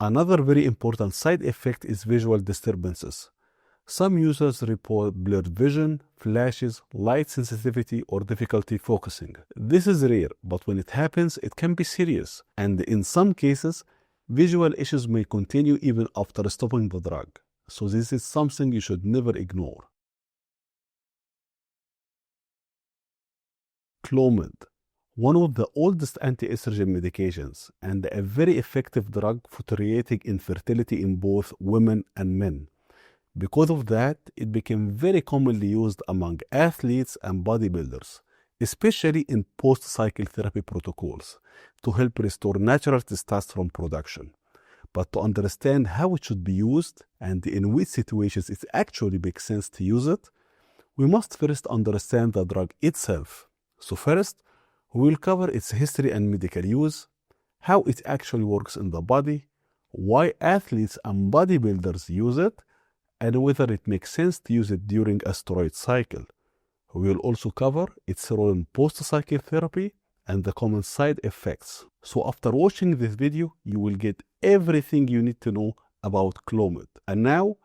Another very important side effect is visual disturbances. Some users report blurred vision, flashes, light sensitivity, or difficulty focusing. This is rare, but when it happens, it can be serious. And in some cases, visual issues may continue even after stopping the drug. So this is something you should never ignore. Clomid, one of the oldest anti-estrogen medications and a very effective drug for treating infertility in both women and men. Because of that, it became very commonly used among athletes and bodybuilders, especially in post-cycle therapy protocols, to help restore natural testosterone production. But to understand how it should be used and in which situations it actually makes sense to use it, we must first understand the drug itself. So first, we will cover its history and medical use, how it actually works in the body, why athletes and bodybuilders use it, and whether it makes sense to use it during a steroid cycle. We will also cover its role in post-cycle therapy and the common side effects. So after watching this video, you will get everything you need to know about Clomid. And now,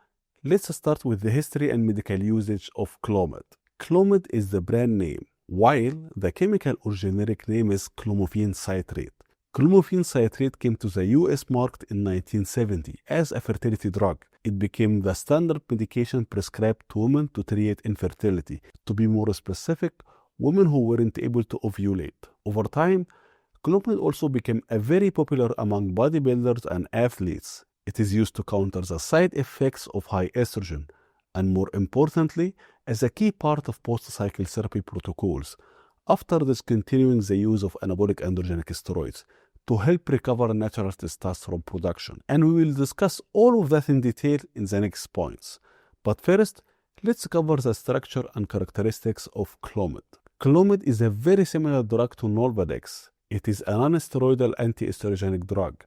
let's start with the history and medical usage of Clomid. Clomid is the brand name, while the chemical or generic name is Clomiphene citrate. Clomiphene citrate came to the US market in 1970 as a fertility drug. It became the standard medication prescribed to women to treat infertility. To be more specific, women who weren't able to ovulate. Over time, Clomid also became a very popular among bodybuilders and athletes. It is used to counter the side effects of high estrogen, and more importantly, as a key part of post-cycle therapy protocols, after discontinuing the use of anabolic androgenic steroids to help recover natural testosterone production. And we will discuss all of that in detail in the next points. But first, let's cover the structure and characteristics of Clomid. Clomid is a very similar drug to Nolvadex. It is a non-steroidal anti-estrogenic drug.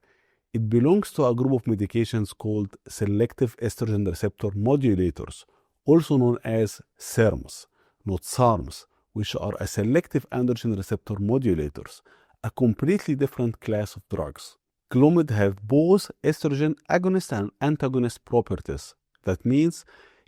It belongs to a group of medications called selective estrogen receptor modulators, also known as SERMs, not SARMs, which are a selective androgen receptor modulators, a completely different class of drugs. Clomid have both estrogen agonist and antagonist properties. That means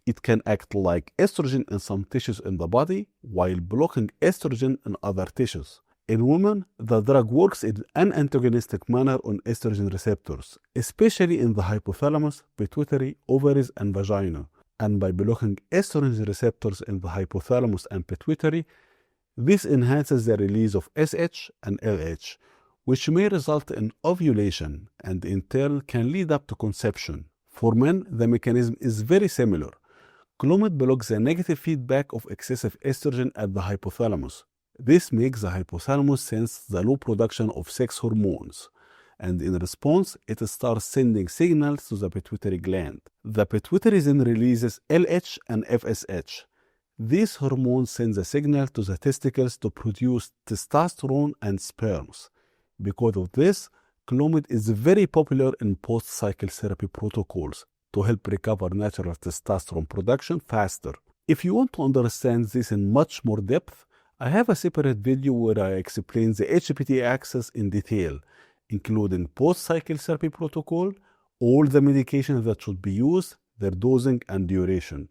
it can act like estrogen in some tissues in the body while blocking estrogen in other tissues. In women, the drug works in an antagonistic manner on estrogen receptors, especially in the hypothalamus, pituitary, ovaries, and vagina. And by blocking estrogen receptors in the hypothalamus and pituitary, this enhances the release of SH and LH, which may result in ovulation and in turn can lead up to conception. For men, the mechanism is very similar. Clomid blocks the negative feedback of excessive estrogen at the hypothalamus. This makes the hypothalamus sense the low production of sex hormones, and in response, it starts sending signals to the pituitary gland. The pituitary then releases LH and FSH. These hormones send a signal to the testicles to produce testosterone and sperms. Because of this, Clomid is very popular in post-cycle therapy protocols to help recover natural testosterone production faster. If you want to understand this in much more depth, I have a separate video where I explain the HPT axis in detail, including post-cycle therapy protocol, all the medications that should be used, their dosing and duration.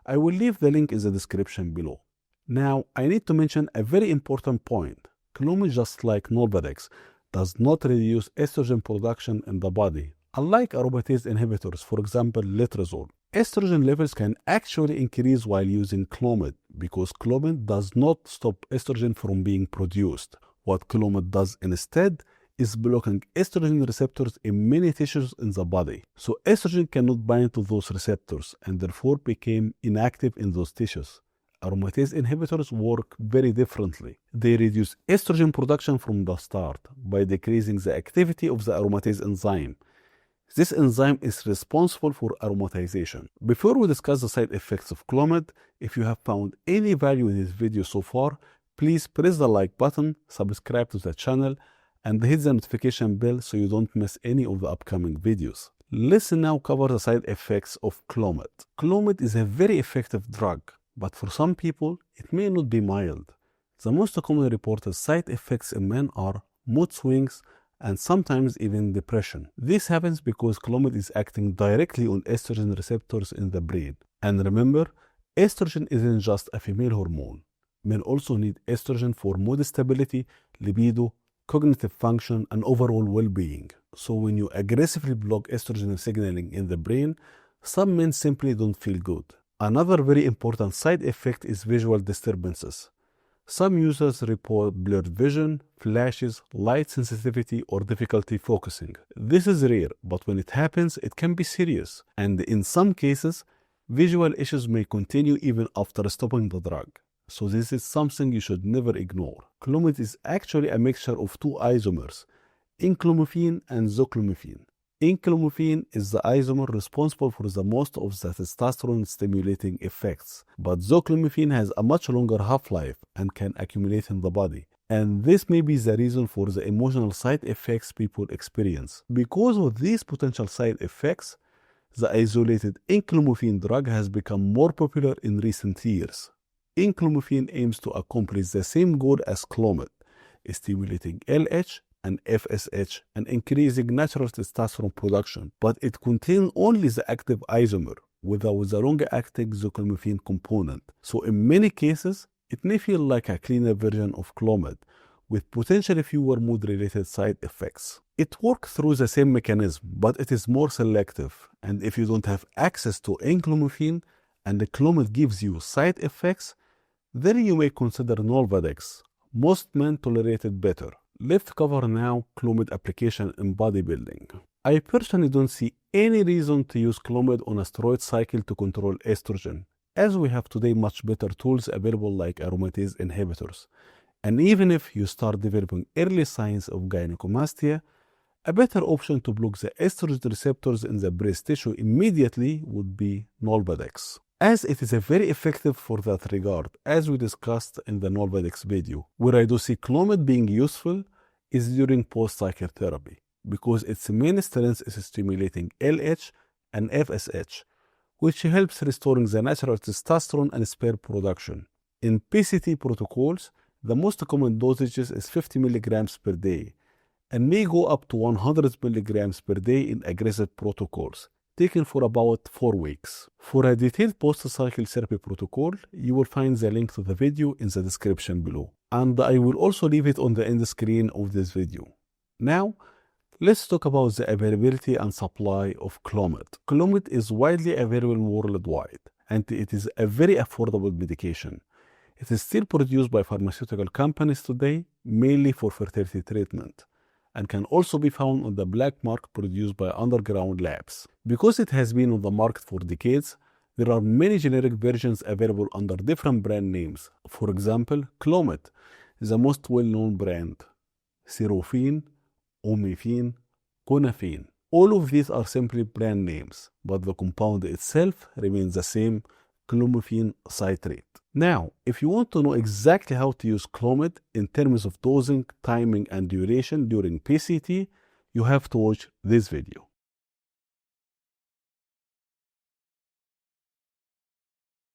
I will leave the link in the description below. Now, I need to mention a very important point. Clomid, just like Nolvadex, does not reduce estrogen production in the body. Unlike aromatase inhibitors, for example, letrozole, estrogen levels can actually increase while using Clomid because Clomid does not stop estrogen from being produced. What Clomid does instead is blocking estrogen receptors in many tissues in the body. So estrogen cannot bind to those receptors and therefore became inactive in those tissues. Aromatase inhibitors work very differently. They reduce estrogen production from the start by decreasing the activity of the aromatase enzyme. This enzyme is responsible for aromatization. Before we discuss the side effects of Clomid, if you have found any value in this video so far, please press the like button, subscribe to the channel, and hit the notification bell so you don't miss any of the upcoming videos. Let's now cover the side effects of Clomid. Clomid is a very effective drug, but for some people, it may not be mild. The most commonly reported side effects in men are mood swings, and sometimes even depression. This happens because Clomid is acting directly on estrogen receptors in the brain. And remember, estrogen isn't just a female hormone. Men also need estrogen for mood stability, libido, cognitive function, and overall well-being. So when you aggressively block estrogen signaling in the brain, some men simply don't feel good. Another very important side effect is visual disturbances. Some users report blurred vision, flashes, light sensitivity, or difficulty focusing. This is rare, but when it happens, it can be serious. And in some cases, visual issues may continue even after stopping the drug. So this is something you should never ignore. Clomid is actually a mixture of two isomers, enclomiphene and clomiphene. Enclomiphene is the isomer responsible for the most of the testosterone-stimulating effects, but clomiphene has a much longer half-life and can accumulate in the body. And this may be the reason for the emotional side effects people experience. Because of these potential side effects, the isolated enclomiphene drug has become more popular in recent years. Enclomiphene aims to accomplish the same goal as Clomid, stimulating LH and FSH and increasing natural testosterone production, but it contains only the active isomer without the long-acting clomiphene component. So in many cases, it may feel like a cleaner version of Clomid with potentially fewer mood-related side effects. It works through the same mechanism, but it is more selective. And if you don't have access to enclomiphene and the Clomid gives you side effects, then you may consider Nolvadex. Most men tolerate it better. Let's cover now Clomid application in bodybuilding. I personally don't see any reason to use Clomid on a steroid cycle to control estrogen, as we have today much better tools available like aromatase inhibitors. And even if you start developing early signs of gynecomastia, a better option to block the estrogen receptors in the breast tissue immediately would be Nolvadex, as it is very effective for that regard, as we discussed in the Nolvadex video. Where I do see Clomid being useful is during post-cycle therapy, because its main strength is stimulating LH and FSH, which helps restoring the natural testosterone and sperm production. In PCT protocols, the most common dosages is 50 milligrams per day, and may go up to 100 milligrams per day in aggressive protocols, taken for about 4 weeks. For a detailed post-cycle therapy protocol, you will find the link to the video in the description below. And I will also leave it on the end screen of this video. Now, let's talk about the availability and supply of Clomid. Clomid is widely available worldwide, and it is a very affordable medication. It is still produced by pharmaceutical companies today, mainly for fertility treatment, and can also be found on the black market produced by underground labs. Because it has been on the market for decades, there are many generic versions available under different brand names. For example, Clomid is the most well-known brand, Serophene, Omifene, Conafene. All of these are simply brand names, but the compound itself remains the same, Clomiphene citrate. Now, if you want to know exactly how to use Clomid in terms of dosing, timing, and duration during PCT, you have to watch this video.